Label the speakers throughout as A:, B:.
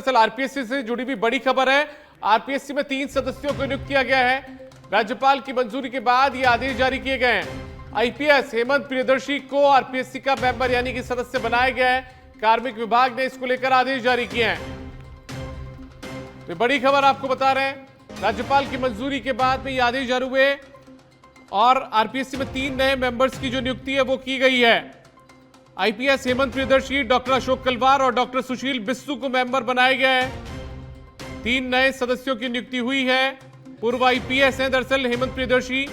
A: दरअसल आरपीएससी से जुड़ी भी बड़ी खबर है। आरपीएससी में 3 सदस्यों को नियुक्त किया गया है। राज्यपाल की मंजूरी के बाद ये आदेश जारी किए गए हैं। आईपीएस हेमंत प्रियदर्शी को आरपीएससी का मेंबर यानी कि सदस्य बनाया गया है। कार्मिक विभाग ने इसको लेकर आदेश जारी किए हैं। तो बड़ी खबर आपको बता रहे हैं, राज्यपाल की मंजूरी के बाद में ये आदेश जारी हुए और आरपीएससी में 3 नए मेंबर्स की जो नियुक्ति है वो की गई है। आईपीएस हेमंत प्रियदर्शी, डॉक्टर अशोक कलवार और डॉक्टर सुशील बिस्सू को मेंबर बनाया गया है। 3 नए सदस्यों की नियुक्ति हुई है। पूर्व आईपीएस हैं दरअसल हेमंत प्रियदर्शी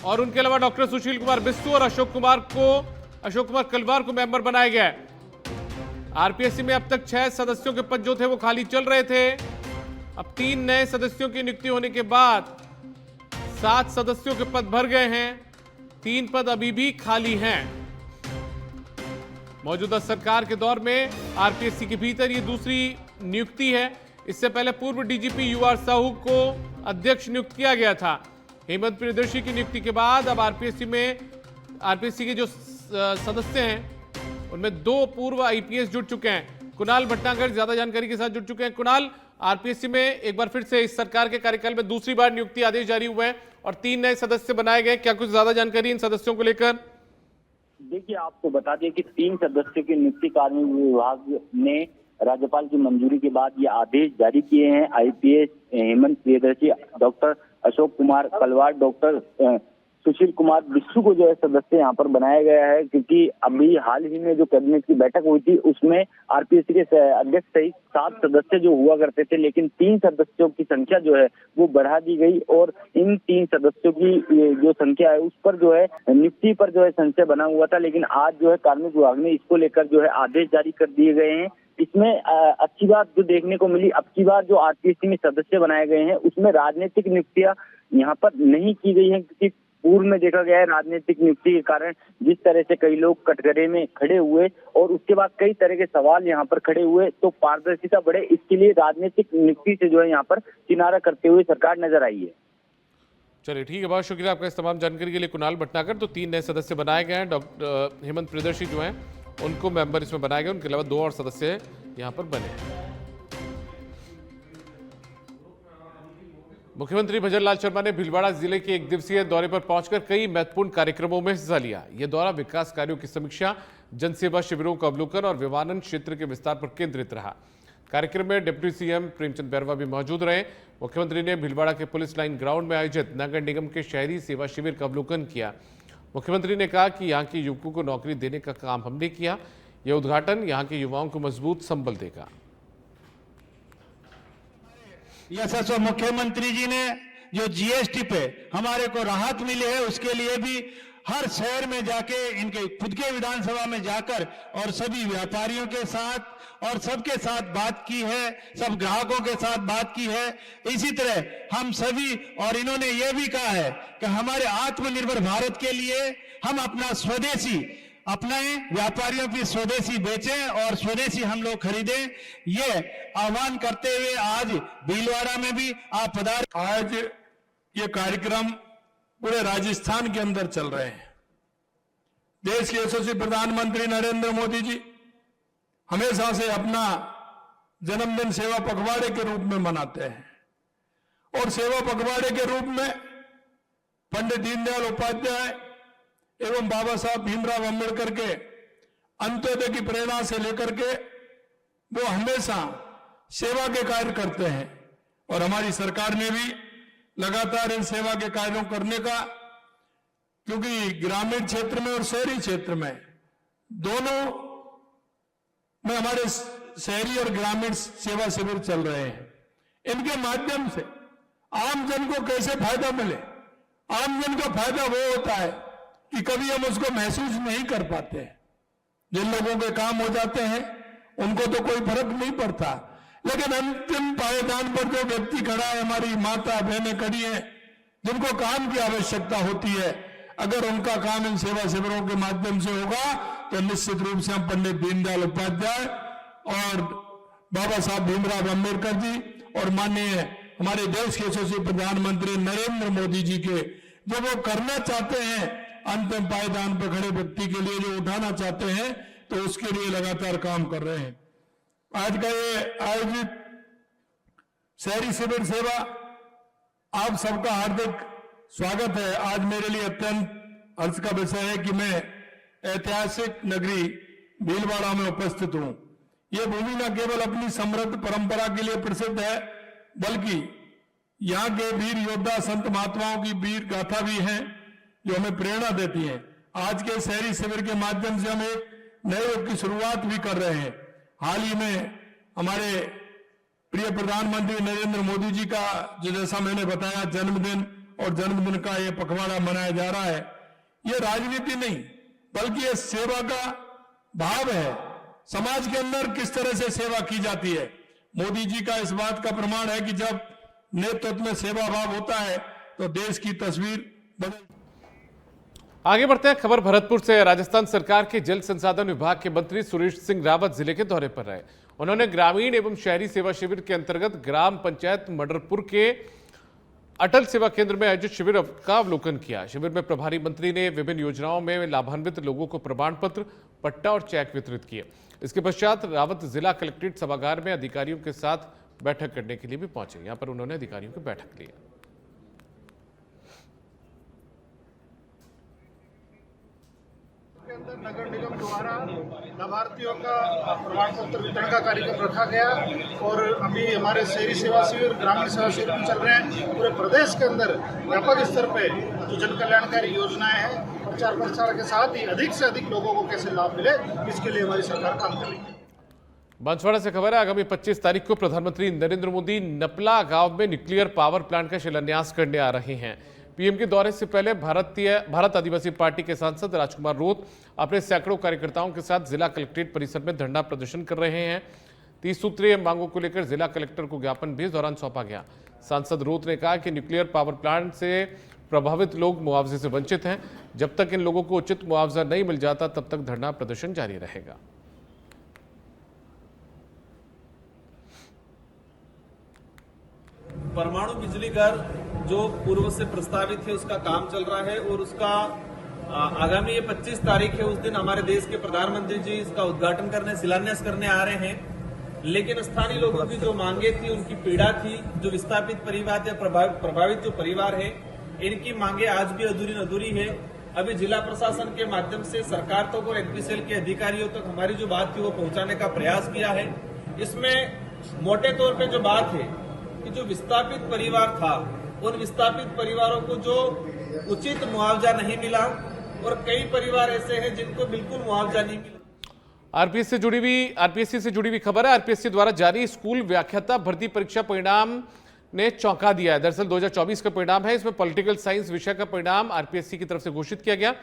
A: और उनके अलावा डॉक्टर सुशील कुमार बिस्सू और अशोक कुमार कलवार को मेंबर बनाया गया है। आरपीएससी में अब तक 6 सदस्यों के पद जो थे वो खाली चल रहे थे। अब 3 नए सदस्यों की नियुक्ति होने के बाद 7 सदस्यों के पद भर गए हैं। 3 पद अभी भी खाली हैं। मौजूदा सरकार के दौर में आरपीएससी के भीतर ये दूसरी नियुक्ति है। इससे पहले पूर्व डीजीपी यूआर साहू को अध्यक्ष नियुक्त किया गया था। हेमंत प्रियदर्शी की नियुक्ति के बाद अब आरपीएससी के जो सदस्य हैं उनमें 2 पूर्व आईपीएस जुड़ चुके हैं। कुणाल भटनागर ज्यादा जानकारी के साथ जुड़ चुके हैं। कुणाल, आरपीएससी में एक बार फिर से इस सरकार के कार्यकाल में दूसरी बार नियुक्ति आदेश जारी हुए हैं और 3 नए सदस्य बनाए गए। क्या कुछ ज्यादा जानकारी इन सदस्यों को लेकर?
B: देखिए, आपको बता दें कि 3 सदस्यों की नियुक्ति कार्मिक विभाग ने राज्यपाल की मंजूरी के बाद ये आदेश जारी किए हैं। आईपीएस हेमंत प्रियदर्शी, डॉक्टर अशोक कुमार कलवार, डॉक्टर सुशील कुमार बिस्सू को जो है सदस्य यहाँ पर बनाया गया है, क्योंकि अभी हाल ही में जो कैबिनेट की बैठक हुई थी उसमें आरपीएससी के अध्यक्ष सहित 7 सदस्य जो हुआ करते थे, लेकिन 3 सदस्यों की संख्या जो है वो बढ़ा दी गई और इन 3 सदस्यों की जो संख्या है उस पर जो है नियुक्ति पर जो है संशय बना हुआ था, लेकिन आज जो है कार्मिक विभाग ने इसको लेकर जो है आदेश जारी कर दिए गए हैं। इसमें अच्छी बात जो देखने को मिली, अब की बार जो आरपीएससी में सदस्य बनाए गए हैं उसमें राजनीतिक नियुक्तियां यहाँ पर नहीं की गई हैं, क्योंकि पूर्व में देखा गया है राजनीतिक नियुक्ति के कारण जिस तरह से कई लोग कटघरे में खड़े हुए और उसके बाद कई तरह के सवाल यहाँ पर खड़े हुए, तो पारदर्शिता बढ़े इसके लिए राजनीतिक नियुक्ति से जो है यहाँ पर किनारा करते हुए सरकार नजर आई है।
A: चलिए ठीक है, बहुत शुक्रिया आपका इस तमाम जानकारी के लिए कुणाल भटनागर। तो 3 नए सदस्य बनाए गए हैं। डॉक्टर हेमंत प्रियदर्शी जो हैं उनको मेंबर इसमें बनाए गए, उनके अलावा 2 और सदस्य यहाँ पर बने। मुख्यमंत्री भजनलाल शर्मा ने भीलवाड़ा जिले के 1 दिवसीय दौरे पर पहुंचकर कई महत्वपूर्ण कार्यक्रमों में हिस्सा लिया। यह दौरा विकास कार्यों की समीक्षा, जनसेवा शिविरों का अवलोकन और विमानन क्षेत्र के विस्तार पर केंद्रित रहा। कार्यक्रम में डिप्टी सीएम प्रेमचंद बैरवा भी मौजूद रहे। मुख्यमंत्री ने भीलवाड़ा के पुलिस लाइन ग्राउंड में आयोजित नगर निगम के शहरी सेवा शिविर का अवलोकन किया। मुख्यमंत्री ने कहा कि यहाँ के युवकों को नौकरी देने का काम हमने किया। यह उद्घाटन यहाँ के युवाओं को मजबूत संबल देगा।
C: यशस्वी मुख्यमंत्री जी ने जो जीएसटी पे हमारे को राहत मिली है उसके लिए भी हर शहर में जाके इनके खुद के विधानसभा में जाकर और सभी व्यापारियों के साथ और सबके साथ बात की है, सब ग्राहकों के साथ बात की है। इसी तरह हम सभी, और इन्होंने ये भी कहा है कि हमारे आत्मनिर्भर भारत के लिए हम अपना स्वदेशी अपनाएं, व्यापारियों की स्वदेशी बेचें और स्वदेशी हम लोग खरीदें, ये आह्वान करते हुए आज भीलवाड़ा में भी आप पधार।
D: आज ये कार्यक्रम पूरे राजस्थान के अंदर चल रहे हैं। देश के यशस्वी प्रधानमंत्री नरेंद्र मोदी जी हमेशा से अपना जन्मदिन सेवा पखवाड़े के रूप में मनाते हैं और सेवा पखवाड़े के रूप में पंडित दीनदयाल उपाध्याय एवं बाबा साहब भीमराव अंबेडकर के अंत्योदय की प्रेरणा से लेकर के वो हमेशा सेवा के कार्य करते हैं और हमारी सरकार ने भी लगातार इन सेवा के कार्यों करने का, क्योंकि ग्रामीण क्षेत्र में और शहरी क्षेत्र में दोनों में हमारे शहरी और ग्रामीण सेवा शिविर चल रहे हैं। इनके माध्यम से आम जन को कैसे फायदा मिले। आम जन का फायदा वो होता है कि कभी हम उसको महसूस नहीं कर पाते हैं। जिन लोगों के काम हो जाते हैं उनको तो कोई फर्क नहीं पड़ता, लेकिन अंतिम पायदान पर जो व्यक्ति खड़ा है, हमारी माता बहनें खड़ी हैं जिनको काम की आवश्यकता होती है, अगर उनका काम इन सेवा शिविरों के माध्यम से होगा तो निश्चित रूप से हम पंडित दीनदयाल उपाध्याय और बाबा साहब भीमराव अंबेडकर जी और माननीय हमारे देश के यशस्वी प्रधानमंत्री नरेंद्र मोदी जी के जो वो करना चाहते हैं, अंतिम पायदान पर खड़े व्यक्ति के लिए जो उठाना चाहते हैं, तो उसके लिए लगातार काम कर रहे हैं। आज का ये आयोजित शहरी शिविर सेवा आप सबका हार्दिक स्वागत है। आज मेरे लिए अत्यंत हर्ष का विषय है कि मैं ऐतिहासिक नगरी भीलवाड़ा में उपस्थित हूं। यह भूमि न केवल अपनी समृद्ध परंपरा के लिए प्रसिद्ध है, बल्कि यहाँ के वीर योद्धा संत महात्माओं की वीर गाथा भी है जो हमें प्रेरणा देती है। आज के शहरी शिविर के माध्यम से हम एक नए युग की शुरुआत भी कर रहे हैं। हाल ही में हमारे प्रिय प्रधानमंत्री नरेंद्र मोदी जी का जो जैसा मैंने बताया जन्मदिन और जन्मदिन का ये पखवाड़ा मनाया जा रहा है। ये राजनीति नहीं बल्कि ये सेवा का भाव है। समाज के अंदर किस तरह से सेवा की जाती है, मोदी जी का इस बात का प्रमाण है कि जब नेतृत्व में सेवा भाव होता है तो देश की तस्वीर बदल।
A: आगे बढ़ते हैं। खबर भरतपुर से। राजस्थान सरकार के जल संसाधन विभाग के मंत्री सुरेश सिंह रावत जिले के दौरे पर रहे। उन्होंने ग्रामीण एवं शहरी सेवा शिविर के अंतर्गत ग्राम पंचायत मडरपुर के अटल सेवा केंद्र में आयोजित शिविर का अवलोकन किया। शिविर में प्रभारी मंत्री ने विभिन्न योजनाओं में लाभान्वित लोगों को प्रमाण पत्र, पट्टा और चेक वितरित किए। इसके पश्चात रावत जिला कलेक्ट्रेट सभागार में अधिकारियों के साथ बैठक करने के लिए भी पहुंचे। यहां पर उन्होंने अधिकारियों की बैठक ली।
E: के अंदर नगर निगम द्वारा लाभार्थियों का प्रमाण पत्र वितरण का कार्यक्रम रखा गया और अभी हमारे शहरी सेवा शिविर, ग्रामीण सेवा शिविर भी चल रहे हैं। पूरे प्रदेश के अंदर व्यापक स्तर पे जो जन कल्याणकारी योजनाएं हैं प्रचार प्रसार के साथ ही अधिक से अधिक लोगों को कैसे लाभ मिले, इसके लिए हमारी सरकार काम कर रही है।
A: बांसवाड़ा से खबर है। आगामी 25 तारीख को प्रधानमंत्री नरेंद्र मोदी नपला गांव में न्यूक्लियर पावर प्लांट का शिलान्यास करने आ रहे हैं। पीएम के दौरे से पहले भारत आदिवासी पार्टी के सांसद राजकुमार रोत अपने सैकड़ों कार्यकर्ताओं के साथ जिला कलेक्ट्रेट परिसर में धरना प्रदर्शन कर रहे हैं। 30 सूत्रीय मांगों को लेकर जिला कलेक्टर को ज्ञापन भी इस दौरान सौंपा गया। सांसद रोत ने कहा कि न्यूक्लियर पावर प्लांट से प्रभावित लोग मुआवजे से वंचित हैं। जब तक इन लोगों को उचित मुआवजा नहीं मिल जाता तब तक धरना प्रदर्शन जारी रहेगा।
F: परमाणु बिजली घर जो पूर्व से प्रस्तावित है उसका काम चल रहा है और उसका आगामी ये 25 तारीख है, उस दिन हमारे देश के प्रधानमंत्री जी इसका उद्घाटन करने, शिलान्यास करने आ रहे हैं। लेकिन स्थानीय लोगों की जो मांगे थी, उनकी पीड़ा थी, जो विस्थापित परिवार या प्रभावित जो परिवार है, इनकी मांगे आज भी अधूरी है। अभी जिला प्रशासन के माध्यम से सरकार तक और एनपीसीएल के अधिकारियों तक हमारी जो बात थी वो पहुंचाने का प्रयास किया है। इसमें मोटे तौर पे जो बात है कि जो विस्थापित परिवार था, उन विस्थापित परिवारों को जो उचित मुआवजा नहीं मिला और कई परिवार ऐसे हैं जिनको बिल्कुल मुआवजा नहीं मिला।
A: आरपीएससी से जुड़ी हुई खबर है। आरपीएससी द्वारा जारी स्कूल व्याख्याता भर्ती परीक्षा परिणाम ने चौंका दिया है। दरअसल 2024 का परिणाम है। इसमें पॉलिटिकल साइंस विषय का परिणाम आरपीएससी की तरफ से घोषित किया गया।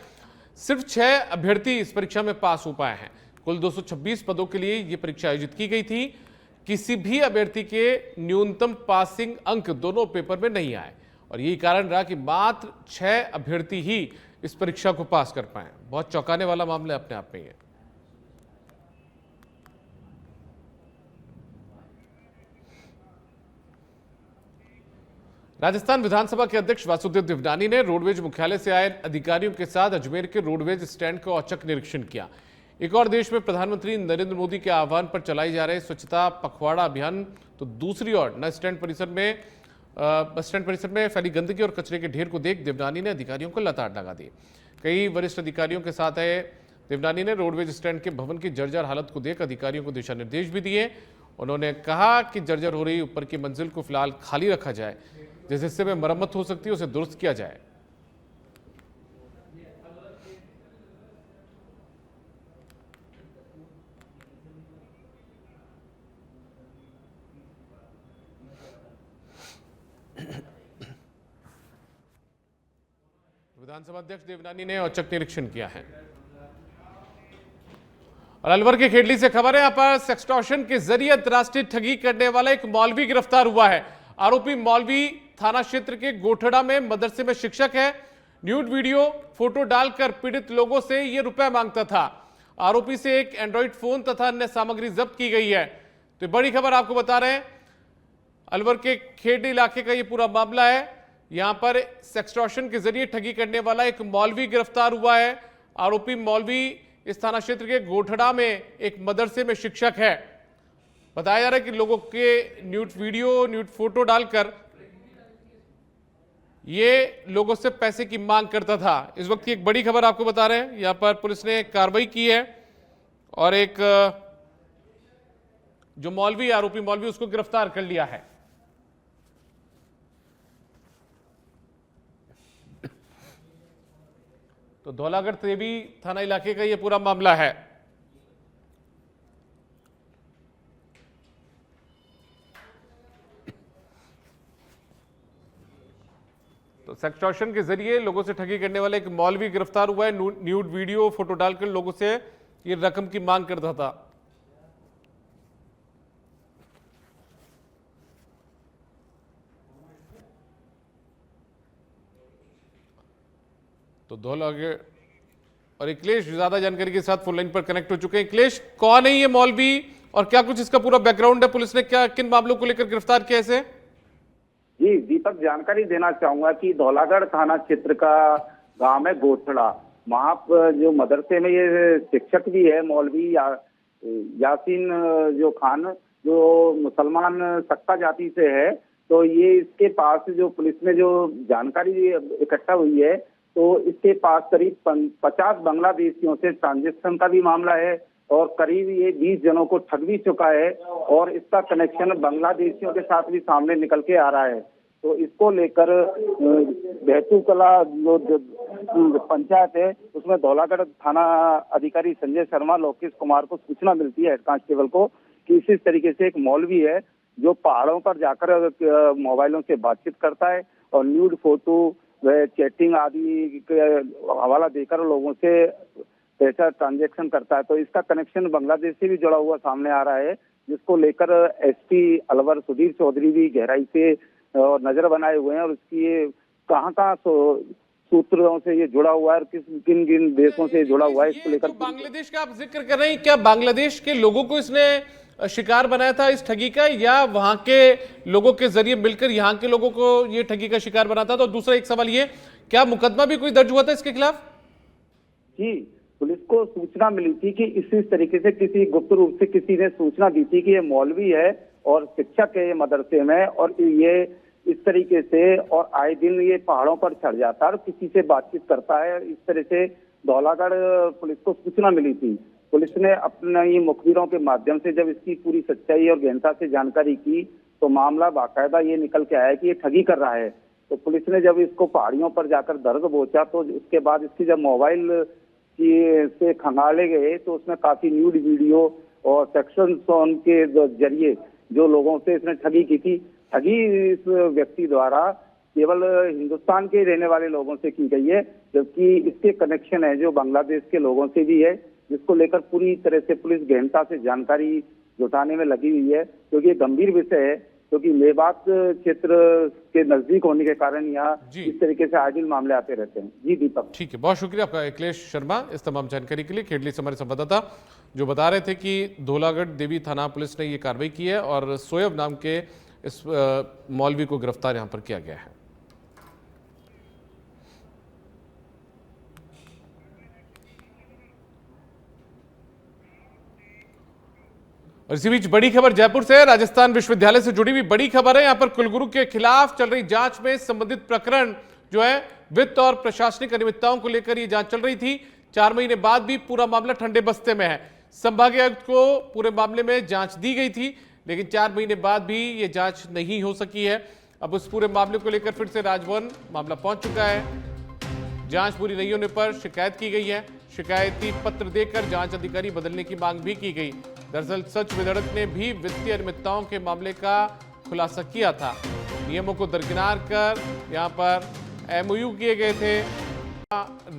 A: सिर्फ 6 अभ्यर्थी इस परीक्षा में पास हो पाए हैं। कुल 226 पदों के लिए यह परीक्षा आयोजित की गई थी। किसी भी अभ्यर्थी के न्यूनतम पासिंग अंक दोनों पेपर में नहीं आए और यही कारण रहा कि मात्र 6 अभ्यर्थी ही इस परीक्षा को पास कर पाए। बहुत चौंकाने वाला मामला अपने आप में है। राजस्थान विधानसभा के अध्यक्ष वासुदेव देवनानी ने रोडवेज मुख्यालय से आए अधिकारियों के साथ अजमेर के रोडवेज स्टैंड का औचक निरीक्षण किया। एक और देश में प्रधानमंत्री नरेंद्र मोदी के आह्वान पर चलाई जा रहे स्वच्छता पखवाड़ा अभियान, तो दूसरी ओर बस स्टैंड परिसर में फैली गंदगी और कचरे के ढेर को देख देवनानी ने अधिकारियों को लताड़ लगा दी। कई वरिष्ठ अधिकारियों के साथ आए देवनानी ने रोडवेज स्टैंड के भवन की जर्जर हालत को देख अधिकारियों को दिशा निर्देश भी दिए। उन्होंने कहा कि जर्जर हो रही ऊपर की मंजिल को फिलहाल खाली रखा जाए, जिस हिस्से में मरम्मत हो सकती है उसे दुरुस्त किया जाए। विधानसभा अध्यक्ष देवनानी ने औचक निरीक्षण किया है। और अलवर के खेडली से खबर है। यहां पर सेक्सटॉर्शन के जरिए अंतरराष्ट्रीय ठगी करने वाला एक मौलवी गिरफ्तार हुआ है। आरोपी मौलवी थाना क्षेत्र के गोठड़ा में मदरसे में शिक्षक है। न्यूड वीडियो फोटो डालकर पीड़ित लोगों से ये रुपए मांगता था। आरोपी से एक एंड्रॉइड फोन तथा अन्य सामग्री जब्त की गई है। तो बड़ी खबर आपको बता रहे हैं, अलवर के खेडली इलाके का ये पूरा मामला है। यहां पर सेक्सटॉर्शन के जरिए ठगी करने वाला एक मौलवी गिरफ्तार हुआ है। आरोपी मौलवी इस थाना क्षेत्र के गोठड़ा में एक मदरसे में शिक्षक है। बताया जा रहा है कि लोगों के न्यूड वीडियो, न्यूड फोटो डालकर ये लोगों से पैसे की मांग करता था। इस वक्त की एक बड़ी खबर आपको बता रहे हैं, यहां पर पुलिस ने कार्रवाई की है और एक जो मौलवी, आरोपी मौलवी, उसको गिरफ्तार कर लिया है। तो धौलागढ़ देवी थाना इलाके का यह पूरा मामला है। तो सेक्सटॉर्शन के जरिए लोगों से ठगी करने वाला एक मौलवी गिरफ्तार हुआ है। न्यूड वीडियो, फोटो डालकर लोगों से ये रकम की मांग करता था। तो धौलागढ़ और अखिलेश ज्यादा जानकारी के साथ फोन लाइन पर कनेक्ट हो चुके हैं। अखिलेश, कौन है ये मौलवी और क्या कुछ इसका पूरा बैकग्राउंड है? पुलिस ने क्या किन मामलों को लेकर गिरफ्तार किया इसे?
G: जी दीपक, जानकारी देना चाहूंगा कि धौलागढ़ थाना क्षेत्र का गांव है गोथड़ा। वहां पर जो मदरसे में ये शिक्षक भी है मौलवी यासीन जो खान, जो मुसलमान सक्का जाति से है। तो ये इसके पास जो पुलिस ने जो जानकारी इकट्ठा हुई है, तो इसके पास करीब 50 बांग्लादेशियों से ट्रांजेक्शन का भी मामला है और करीब ये 20 जनों को ठग भी चुका है और इसका कनेक्शन बांग्लादेशियों के साथ भी सामने निकल के आ रहा है। तो इसको लेकर बेहतू कला जो पंचायत है उसमें धौलागढ़ थाना अधिकारी संजय शर्मा, लोकेश कुमार को सूचना मिलती है, हेड कांस्टेबल को, कि इसी तरीके से एक मौलवी है जो पहाड़ों पर जाकर मोबाइलों से बातचीत करता है और न्यूड फोटो व चैटिंग आदि के हवाला देकर लोगों से पैसा ट्रांजैक्शन करता है। तो इसका कनेक्शन बांग्लादेश से भी जुड़ा हुआ सामने आ रहा है, जिसको लेकर एसपी अलवर सुधीर चौधरी भी गहराई से और नजर बनाए हुए हैं और इसकी कहाँ सूत्रों से ये जुड़ा हुआ है और किन किन देशों से जुड़ा हुआ है, इसको लेकर।
A: बांग्लादेश का आप जिक्र कर रहे हैं, क्या बांग्लादेश के लोगों को इसने शिकार बनाया था इस ठगी का, या वहां के लोगों के जरिए मिलकर यहाँ के लोगों को ये ठगी का शिकार बनाता? तो दूसरा एक सवाल ये, क्या मुकदमा भी कोई दर्ज हुआ था इसके खिलाफ?
G: जी, पुलिस को सूचना मिली थी कि इसी तरीके से किसी गुप्त रूप से किसी ने सूचना दी थी कि ये मौलवी है और शिक्षक है ये मदरसे में, और ये इस तरीके से और आए दिन ये पहाड़ों पर चढ़ जाता है और किसी से बातचीत करता है। इस तरह से धौलागढ़ पुलिस को सूचना मिली थी। पुलिस ने अपने मुखबिरों के माध्यम से जब इसकी पूरी सच्चाई और गहनता से जानकारी की तो मामला बाकायदा ये निकल के आया कि ये ठगी कर रहा है। तो पुलिस ने जब इसको पहाड़ियों पर जाकर दर्द पहुंचा तो उसके बाद इसकी जब मोबाइल से खंगाले गए तो उसमें काफी न्यूड वीडियो और सेक्शन सॉन्ग के जरिए जो लोगों से इसने ठगी की थी, ठगी इस व्यक्ति द्वारा केवल हिंदुस्तान के रहने वाले लोगों से की गई है, जबकि इसके कनेक्शन है जो बांग्लादेश के लोगों से भी है, जिसको लेकर पूरी तरह से पुलिस गहनता से जानकारी जुटाने में लगी हुई है, क्योंकि ये गंभीर विषय है, क्योंकि मेवात क्षेत्र के नजदीक होने के कारण यहाँ इस तरीके से आदिल मामले आते रहते हैं। जी दीपक,
A: ठीक है, बहुत शुक्रिया आपका अखिलेश शर्मा इस तमाम जानकारी के लिए। खेडली से हमारे संवाददाता जो बता रहे थे कि धौलागढ़ देवी थाना पुलिस ने ये कार्रवाई की है और सोयब नाम के इस मौलवी को गिरफ्तार यहां पर किया गया है। और इसी बीच बड़ी खबर जयपुर से, राजस्थान विश्वविद्यालय से जुड़ी हुई बड़ी खबर है। यहां पर कुलगुरु के खिलाफ चल रही जांच में संबंधित प्रकरण जो है वित्त और प्रशासनिक अनियमितताओं को लेकर ये जांच चल रही थी। 4 महीने बाद भी पूरा मामला ठंडे बस्ते में है। संभागीय आयुक्त को पूरे मामले में जांच दी गई थी, लेकिन 4 महीने बाद भी ये जांच नहीं हो सकी है। अब उस पूरे मामले को लेकर फिर से राजभवन मामला पहुंच चुका है। जांच पूरी नहीं होने पर शिकायत की गई है। शिकायती पत्र देकर जांच अधिकारी बदलने की मांग भी की गई। दरअसल सच विधड़क ने भी वित्तीय अनियमितताओं के मामले का खुलासा किया था। नियमों को दरकिनार कर यहां पर एमओयू किए गए थे,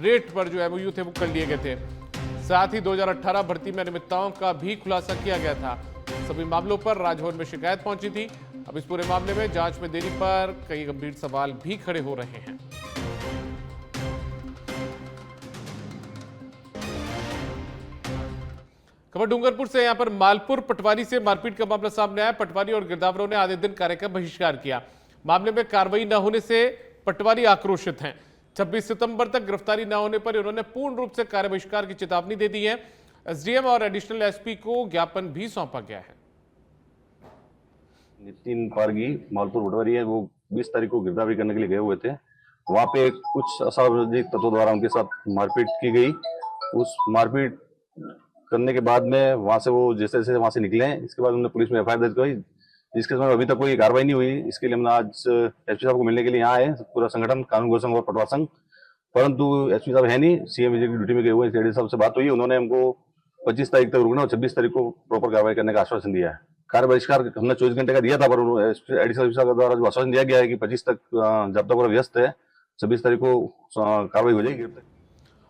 A: रेट पर जो एमओयू थे वो कर लिए गए थे। साथ ही 2018 भर्ती में अनियमितताओं का भी खुलासा किया गया था। सभी मामलों पर राजभवन में शिकायत पहुंची थी। अब इस पूरे मामले में जांच में देरी पर कई गंभीर सवाल भी खड़े हो रहे हैं। खबर डूंगरपुर से, यहां पर मालपुर पटवारी से मारपीट का मामला सामने आया। पटवारी और गिरदावरों ने आधे दिन कार्य का बहिष्कार किया। मामले में कार्रवाई न होने से पटवारी आक्रोशित हैं। 26 सितंबर तक गिरफ्तारी न होने पर उन्होंने पूर्ण रूप से कार्य बहिष्कार की चेतावनी दे दी है। एसडीएम और एडिशनल एसपी को ज्ञापन भी सौंपा गया है।
H: नितिन पारगी मालपुर भटवारी है, वो 20 तारीख को गिरफ्तारी करने के लिए गए हुए थे। वहां पे कुछ असामाजिक तत्वों द्वारा उनके साथ मारपीट की गई। उस मारपीट करने के बाद में वहां से वो जैसे जैसे वहां से निकले, इसके बाद उन्होंने पुलिस में एफआईआर दर्ज कराई, जिसके समय अभी तक कोई कार्रवाई नहीं हुई। इसके लिए हमने आज एसपी साहब को मिलने के लिए यहाँ आए, पूरा संगठन कानून गो संघ और पटवार संघ, परंतु एसपी साहब है नहीं, सीएम की ड्यूटी में गए हुए। एडी साहब से बात हुई, उन्होंने हमको 25 तारीख तक रुकना और 26 तारीख को प्रॉपर कार्रवाई करने का आश्वासन दिया है। कार्य बहिष्कार हमने 24 घंटे का दिया था, पर एडी साहब द्वारा जो आश्वासन दिया गया है कि 25 तक जब तक पूरा व्यस्त है, 26 तारीख को कार्रवाई हो जाएगी।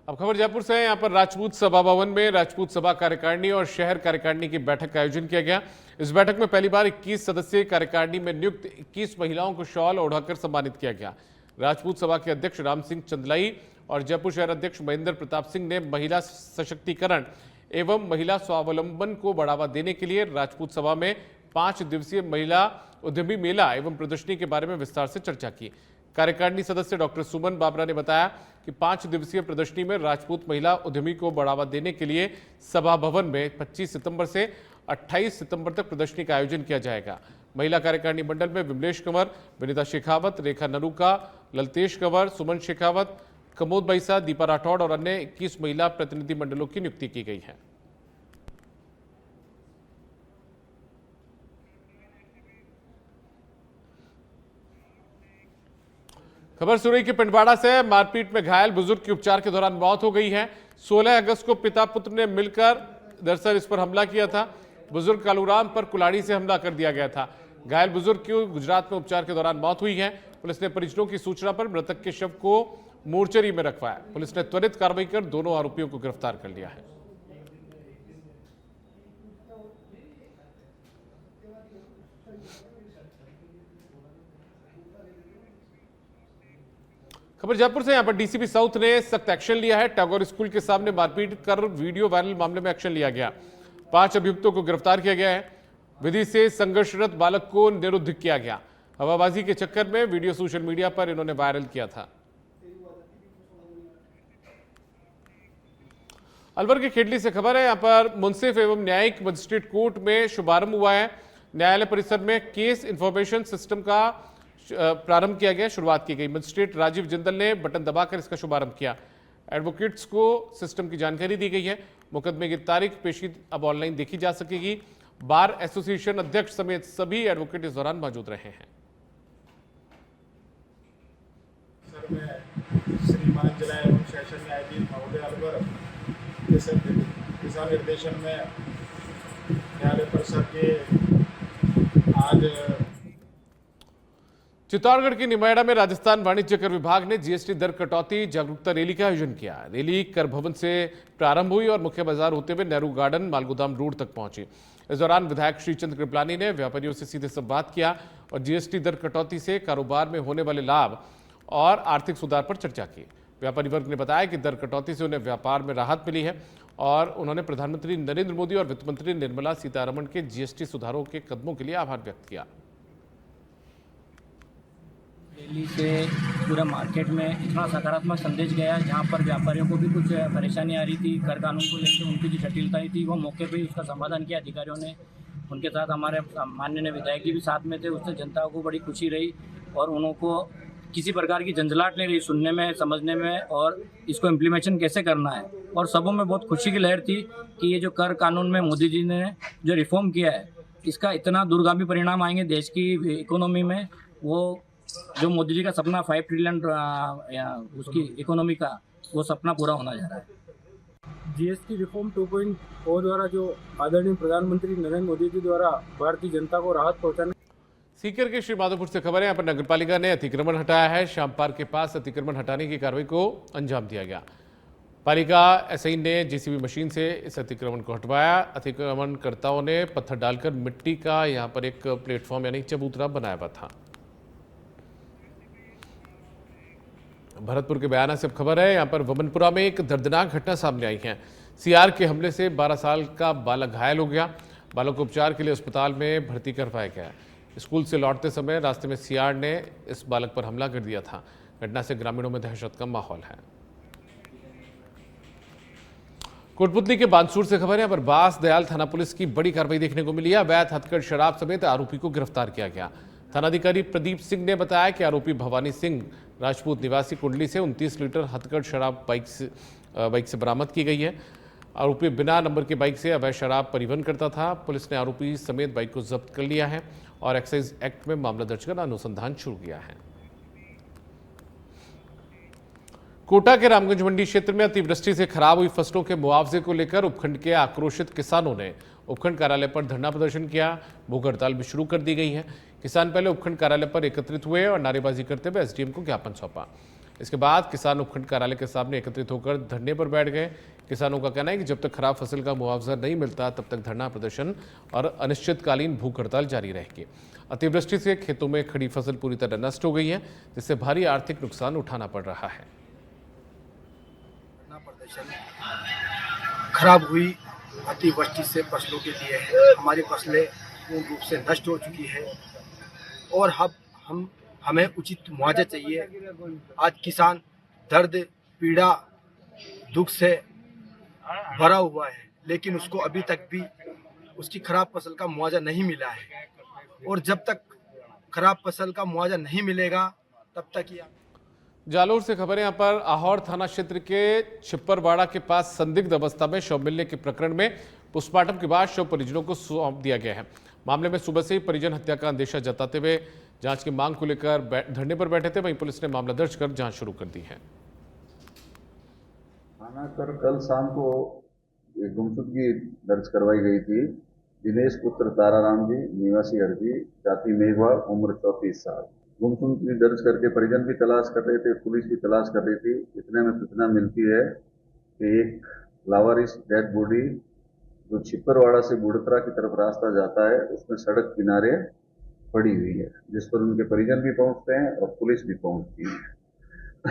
A: अब खबर जयपुर से है। यहाँ पर राजपूत सभा भवन में राजपूत सभा कार्यकारिणी और शहर कार्यकारिणी की बैठक का आयोजन किया गया। इस बैठक में पहली बार 21 सदस्यीय कार्यकारिणी में नियुक्त 21 महिलाओं को शॉल ओढ़ाकर सम्मानित किया गया। राजपूत सभा के अध्यक्ष राम सिंह चंदलाई और जयपुर शहर अध्यक्ष महेंद्र प्रताप सिंह ने महिला सशक्तिकरण एवं महिला स्वावलंबन को बढ़ावा देने के लिए राजपूत सभा में 5 दिवसीय महिला उद्यमी मेला एवं प्रदर्शनी के बारे में विस्तार से चर्चा की। कार्यकारिणी सदस्य डॉक्टर सुमन बाबरा ने बताया कि 5 दिवसीय प्रदर्शनी में राजपूत महिला उद्यमी को बढ़ावा देने के लिए सभा भवन में 25 सितंबर से 28 सितंबर तक प्रदर्शनी का आयोजन किया जाएगा। महिला कार्यकारिणी मंडल में विमलेश कंवर, विनीता शेखावत, रेखा नरूका, ललतेश कंवर, सुमन शेखावत, कमोद बैसा, दीपा राठौड़ और अन्य 21 महिला प्रतिनिधि मंडलों की नियुक्ति की गई है। खबर सुरई के पिंडवाड़ा से। मारपीट में घायल बुजुर्ग की उपचार के दौरान मौत हो गई है। 16 अगस्त को पिता पुत्र ने मिलकर दरअसल इस पर हमला किया था। बुजुर्ग कालूराम पर कुल्हाड़ी से हमला कर दिया गया था। घायल बुजुर्ग की गुजरात में उपचार के दौरान मौत हुई है। पुलिस ने परिजनों की सूचना पर मृतक के शव को मोर्चरी में रखवाया। पुलिस ने त्वरित कार्रवाई कर दोनों आरोपियों को गिरफ्तार कर लिया है। खबर जयपुर से। यहां पर डीसीपी साउथ ने सख्त एक्शन लिया है। टैगोर स्कूल के सामने मारपीट कर वीडियो वायरल मामले में एक्शन लिया गया। 5 अभियुक्तों को गिरफ्तार किया गया है। विधि से संघर्षरत बालक को निरुद्ध किया गया। हवाबाजी के चक्कर में वीडियो सोशल मीडिया पर इन्होंने वायरल किया था। अलवर के खेडली से खबर है। यहां पर मुंसिफ एवं न्यायिक मजिस्ट्रेट कोर्ट में शुभारंभ हुआ है। न्यायालय परिसर में केस इंफॉर्मेशन सिस्टम का प्रारंभ किया गया, शुरुआत की गई। मजिस्ट्रेट राजीव जिंदल ने बटन दबाकर इसका शुभारंभ किया। एडवोकेट्स को सिस्टम की जानकारी दी गई है। मुकदमे की तारीख पेशी अब ऑनलाइन देखी जा सकेगी। बार एसोसिएशन अध्यक्ष समेत सभी एडवोकेट इस दौरान मौजूद रहे हैं।
E: श्रीमान जिला एवं सेशन न्यायाधीश महोदय अलवर के दिशा निर्देशन में न्यायालय परिसर के आज
A: चित्तौड़गढ़ के निमाड़ा में राजस्थान वाणिज्य कर विभाग ने जीएसटी दर कटौती जागरूकता रैली का आयोजन किया। रैली कर भवन से प्रारंभ हुई और मुख्य बाजार होते हुए नेहरू गार्डन मालगोदाम रोड तक पहुंची। इस दौरान विधायक श्रीचंद कृपलानी ने व्यापारियों से सीधे संवाद किया और जीएसटी दर कटौती से कारोबार में होने वाले लाभ और आर्थिक सुधार पर चर्चा की। व्यापारी वर्ग ने बताया कि दर कटौती से उन्हें व्यापार में राहत मिली है और उन्होंने प्रधानमंत्री नरेंद्र मोदी और वित्त मंत्री निर्मला सीतारमण के जीएसटी सुधारों के कदमों के लिए आभार व्यक्त किया।
I: दिल्ली से पूरा मार्केट में इतना सकारात्मक संदेश गया, जहां पर व्यापारियों को भी कुछ परेशानी आ रही थी कर कानून को लेकर, उनकी जो जटिलताएं थी वो मौके पे उसका समाधान किया अधिकारियों ने। उनके साथ हमारे माननीय विधायक जी भी साथ में थे। उससे जनता को बड़ी खुशी रही और उनको किसी प्रकार की झंझलाहट नहीं रही सुनने में, समझने में और इसको इम्प्लीमेशन कैसे करना है। और सबों में बहुत खुशी की लहर थी कि ये जो कर कानून में मोदी जी ने जो रिफॉर्म किया है, इसका इतना दूरगामी परिणाम आएंगे देश की इकोनॉमी में। वो जो मोदी जी का सपना 5 ट्रिलियन उसकी इकोनॉमी का, वो सपना पूरा होना जा रहा है।
J: जीएसटी रिफॉर्म 2.0 द्वारा जो आदरणीय प्रधानमंत्री नरेंद्र मोदी जी द्वारा भारतीय जनता को राहत पहुंचाने।
A: सीकर के श्री माधोपुर से खबर है। यहाँ पर नगरपालिका ने अतिक्रमण हटाया है। श्याम पार्क के पास अतिक्रमण हटाने की कार्रवाई को अंजाम दिया गया। पालिका एसआई ने जेसीबी मशीन से इस अतिक्रमण को हटवाया। अतिक्रमणकर्ताओं ने पत्थर डालकर मिट्टी का यहाँ पर एक प्लेटफॉर्म यानी चबूतरा बनाया हुआ था। भरतपुर के बयाना से अब खबर है। यहाँ पर वमनपुरा में एक दर्दनाक घटना सामने आई है। सीआर के हमले से 12 साल का बालक घायल हो गया। बालक को उपचार के लिए अस्पताल में भर्ती करवाया गया। स्कूल से लौटते समय रास्ते में सीआर ने इस बालक पर हमला कर दिया था। घटना से ग्रामीणों में दहशत का माहौल है। कोटपुतली के बानसूर से खबर है। यहाँ पर बास दयाल थाना पुलिस की बड़ी कार्रवाई देखने को मिली है। अवैध हथकढ़ शराब समेत आरोपी को गिरफ्तार किया गया। थानाधिकारी प्रदीप सिंह ने बताया कि आरोपी भवानी सिंह राजपूत निवासी कुंडली से 29 लीटर हथकढ़ शराब बाइक से बरामद की गई है। आरोपी बिना नंबर की बाइक से अवैध शराब परिवहन करता था। पुलिस ने आरोपी समेत बाइक को जब्त कर लिया है और एक्साइज एक्ट में मामला दर्ज कर अनुसंधान शुरू किया है। कोटा के रामगंज मंडी क्षेत्र में अतिवृष्टि से खराब हुई फसलों के मुआवजे को लेकर उपखंड के आक्रोशित किसानों ने उपखंड कार्यालय पर धरना प्रदर्शन किया। भूख हड़ताल भी शुरू कर दी गई है। किसान पहले उपखंड कार्यालय पर एकत्रित हुए और नारेबाजी करते हुए एसडीएम को ज्ञापन सौंपा। इसके बाद किसान उपखंड कार्यालय के सामने एकत्रित होकर धरने पर बैठ गए। किसानों का कहना है कि जब तक खराब फसल का मुआवजा नहीं मिलता तब तक धरना प्रदर्शन और अनिश्चितकालीन भूख हड़ताल जारी रहेगी। अतिवृष्टि से खेतों में खड़ी फसल पूरी तरह नष्ट हो गई है, जिससे भारी आर्थिक नुकसान उठाना पड़ रहा है।
K: खराब हुई अतिवृष्टि से फसलों के लिए है। हमारी फसलें पूर्ण रूप से नष्ट हो चुकी है और हमें उचित मुआवजा चाहिए। आज किसान दर्द, पीड़ा, दुख से भरा हुआ है, लेकिन उसको अभी तक भी उसकी खराब फसल का मुआवजा नहीं मिला है और जब तक खराब फसल का मुआवजा नहीं मिलेगा तब तक ये।
A: जालोर से खबर है। यहाँ पर आहोर थाना क्षेत्र के छिप्परवाड़ा के पास संदिग्ध अवस्था में शव मिलने के प्रकरण में पोस्टमार्टम के बाद शव परिजनों को सौंप दिया गया है। मामले में सुबह से ही परिजन हत्या का अंदेशा जताते हुए जांच की मांग को लेकर धरने पर बैठे थे। वहीं पुलिस ने मामला दर्ज कर जांच शुरू कर दी है।
H: थाना पर कल शाम को एक गुमशुदगी दर्ज करवाई गई थी। दिनेश पुत्र ताराराम जी, निवासी हरजी, जाति मेघवा, उम्र 34 साल। गुमशुदगी दर्ज करके परिजन भी तलाश कर रहे थे, पुलिस भी तलाश कर रही थी। इतने में सूचना मिलती है कि एक लावारिस डेड बॉडी जो छिप्परवाड़ा से बुड़तरा की तरफ रास्ता जाता है उसमें सड़क किनारे पड़ी हुई है, जिस पर उनके परिजन भी पहुंचते हैं और पुलिस भी पहुंचती है।